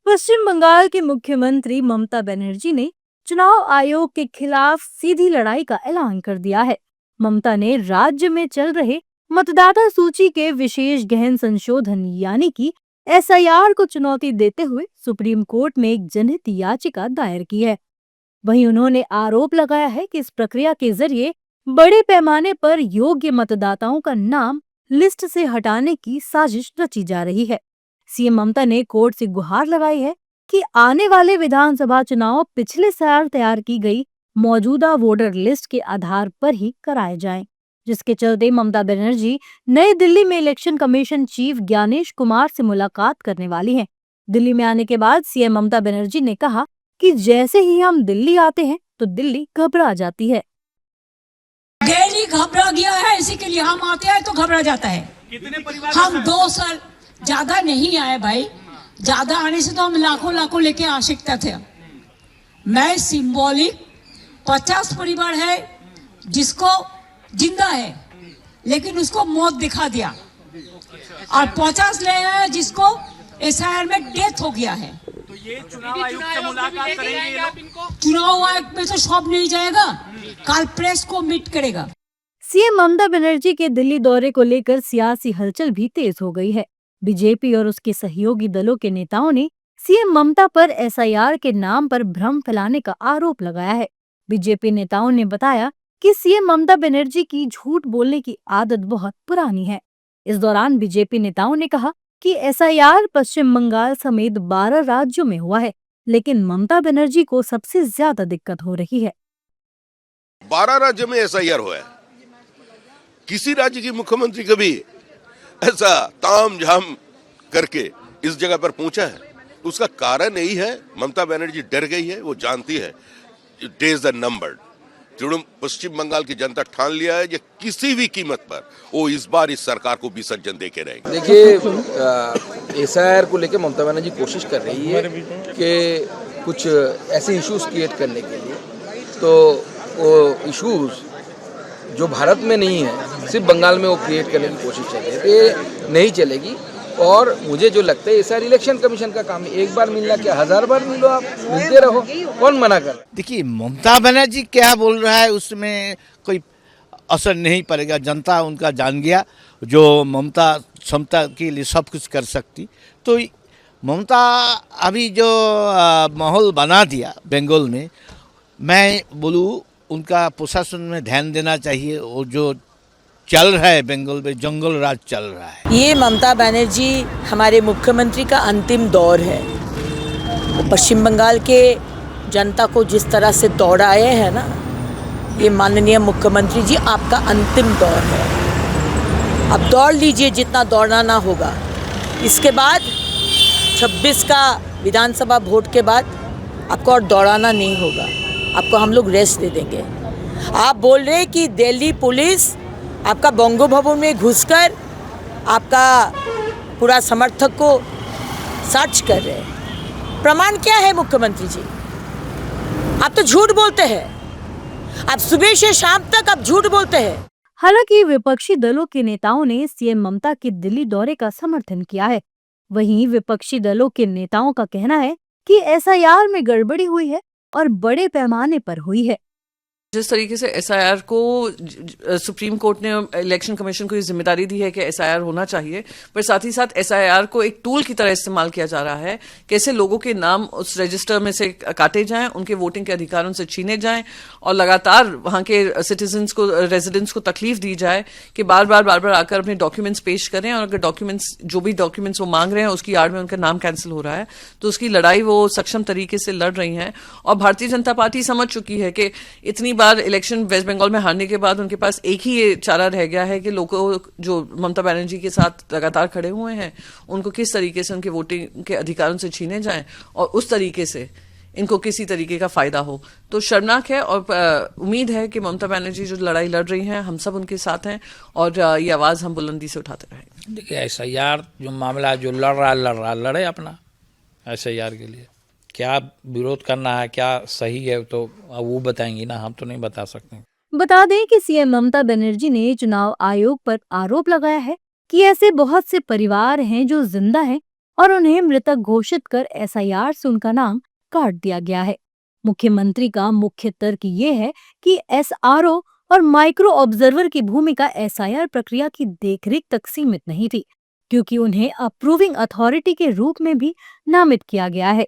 पश्चिम बंगाल की मुख्यमंत्री ममता बनर्जी ने चुनाव आयोग के खिलाफ सीधी लड़ाई का ऐलान कर दिया है। ममता ने राज्य में चल रहे मतदाता सूची के विशेष गहन संशोधन यानी कि एसआईआर को चुनौती देते हुए सुप्रीम कोर्ट में एक जनहित याचिका दायर की है। वहीं उन्होंने आरोप लगाया है कि इस प्रक्रिया के जरिए बड़े पैमाने पर योग्य मतदाताओं का नाम लिस्ट से हटाने की साजिश रची जा रही है। सीएम ममता ने कोर्ट से गुहार लगाई है कि आने वाले विधानसभा चुनाव पिछले साल तैयार की गई मौजूदा वोटर लिस्ट के आधार पर ही कराए जाएं, जिसके चलते ममता बनर्जी नई दिल्ली में election commission chief Gyanesh Kumar से मुलाकात करने वाली हैं। दिल्ली में आने के बाद सीएम ममता बनर्जी ने कहा कि जैसे ही हम दिल्ली आते हैं तो दिल्ली घबरा जाती है। दिल्ली घबरा गया है, इसी के लिए हम आते हैं तो घबरा जाता है। कितने परिवार हम 2 साल ज्यादा नहीं आए भाई, ज्यादा आने से तो हम लाखों लाखों लेके आ सकते थे। मैं सिंबॉलिक 50 परिवार है जिसको जिंदा है लेकिन उसको मौत दिखा दिया, और 50 ले हैं जिसको एसआईआर में डेथ हो गया है। तो ये चुनाव आयोग से मुलाकात करेंगे ये लोग? चुनाव आयोग में तो सब नहीं जाएगा, कल प्रेस को मीट करेगा। सीएम ममता बनर्जी के दिल्ली दौरे को लेकर सियासी हलचल भी तेज हो गई है। बीजेपी और उसके सहयोगी दलों के नेताओं ने सीएम ममता पर एसआईआर के नाम पर भ्रम फैलाने का आरोप लगाया है। बीजेपी नेताओं ने बताया कि सीएम ममता बनर्जी की झूठ बोलने की आदत बहुत पुरानी है। इस दौरान बीजेपी नेताओं ने कहा कि एसआईआर पश्चिम बंगाल समेत 12 राज्यों में हुआ है, लेकिन ममता बनर्जी को सबसे ज्यादा दिक्कत हो रही है। 12 राज्य में एसआईआर हुआ है। किसी राज्य की मुख्यमंत्री कभी ऐसा ताम झाम करके इस जगह पर पहुंचा है? उसका कारण यही है, ममता बनर्जी डर गई है। वो जानती है डेज आर नंबर्ड। जो पश्चिम बंगाल की जनता ठान लिया है कि किसी भी कीमत पर वो इस बार इस सरकार को विसर्जन देके रहेंगे। देखिए, एसआईआर को लेकर ममता बनर्जी कोशिश कर रही है कि कुछ ऐसे इश्यूज क्रिएट करने के लिए, तो वो इश्यूज जो भारत में नहीं है सिर्फ बंगाल में वो क्रिएट करने की कोशिश चल रही है, तो ये नहीं चलेगी। और मुझे जो लगता है ये सारी इलेक्शन कमीशन का काम है। एक बार मिलना क्या, 1000 बार मिलो, आप मिलते रहो, कौन मना कर? देखिए, ममता बनर्जी क्या बोल रहा है उसमें कोई असर नहीं पड़ेगा। जनता उनका जान गया, जो ममता क्षमता के लिए सब कुछ कर सकती। तो ममता अभी जो माहौल बना दिया बंगाल में, मैं बोलूँ उनका प्रशासन में ध्यान देना चाहिए। वो जो चल रहा है बंगाल में, जंगल राज चल रहा है। ये ममता बनर्जी हमारे मुख्यमंत्री का अंतिम दौर है। वो पश्चिम बंगाल के जनता को जिस तरह से दौड़ाए हैं ना, ये माननीय मुख्यमंत्री जी आपका अंतिम दौर है। अब दौड़ लीजिए जितना दौड़ाना होगा। इसके बाद 26 का विधानसभा वोट के बाद आपको और दौड़ाना नहीं होगा, आपको हम लोग रेस्ट दे देंगे। आप बोल रहे हैं कि दिल्ली पुलिस आपका बंगो भवन में घुसकर आपका पूरा समर्थक को सर्च कर रहे हैं। प्रमाण क्या है मुख्यमंत्री जी? आप तो झूठ बोलते हैं, आप सुबह से शाम तक आप झूठ बोलते हैं। हालांकि विपक्षी दलों के नेताओं ने सीएम ममता के दिल्ली दौरे का समर्थन किया है। वहीं विपक्षी दलों के नेताओं का कहना है कि एसआईआर में गड़बड़ी हुई है और बड़े पैमाने पर हुई है। जिस तरीके से एसआईआर को सुप्रीम कोर्ट ने इलेक्शन कमीशन को ये जिम्मेदारी दी है कि एसआईआर होना चाहिए, पर साथ ही साथ एसआईआर को एक टूल की तरह इस्तेमाल किया जा रहा है। कैसे लोगों के नाम उस रजिस्टर में से काटे जाएं, उनके वोटिंग के अधिकारों से छीने जाएं, और लगातार वहां के सिटीजन्स को, रेजिडेंट्स को तकलीफ दी जाए कि बार बार आकर अपने डॉक्यूमेंट्स पेश करें, और अगर डॉक्यूमेंट्स, जो भी डॉक्यूमेंट्स वो मांग रहे हैं उसकी आड़ में उनका नाम कैंसिल हो रहा है, तो उसकी लड़ाई वो सक्षम तरीके से लड़ रही हैं। और भारतीय जनता पार्टी समझ चुकी है कि इतनी बार इलेक्शन वेस्ट बंगाल में हारने के बाद उनके पास एक ही ये चारा रह गया है कि लोगों जो ममता बनर्जी के साथ लगातार खड़े हुए हैं उनको किस तरीके से उनके वोटिंग के अधिकारों से छीने जाएं और उस तरीके से इनको किसी तरीके का फायदा हो। तो शर्मनाक है, और उम्मीद है कि ममता बनर्जी जो लड़ाई लड़ रही हैं हम सब उनके साथ हैं, और ये आवाज हम बुलंदी से उठाते रहेंगे। देखिए, एसआईआर जो मामला जो लड़े अपना एसआईआर के लिए क्या विरोध करना है, क्या सही है, तो वो बताएंगी ना, हम तो नहीं बता सकते। बता दें कि सीएम ममता बनर्जी ने चुनाव आयोग पर आरोप लगाया है कि ऐसे बहुत से परिवार हैं जो जिंदा हैं और उन्हें मृतक घोषित कर एसआईआर से उनका नाम काट दिया गया है। मुख्यमंत्री का मुख्य तर्क ये है कि एसआरओ और माइक्रो ऑब्जर्वर की भूमिका एसआईआर प्रक्रिया की देखरेख तक सीमित नहीं थी, क्योंकि उन्हें अप्रूविंग अथॉरिटी के रूप में भी नामित किया गया है।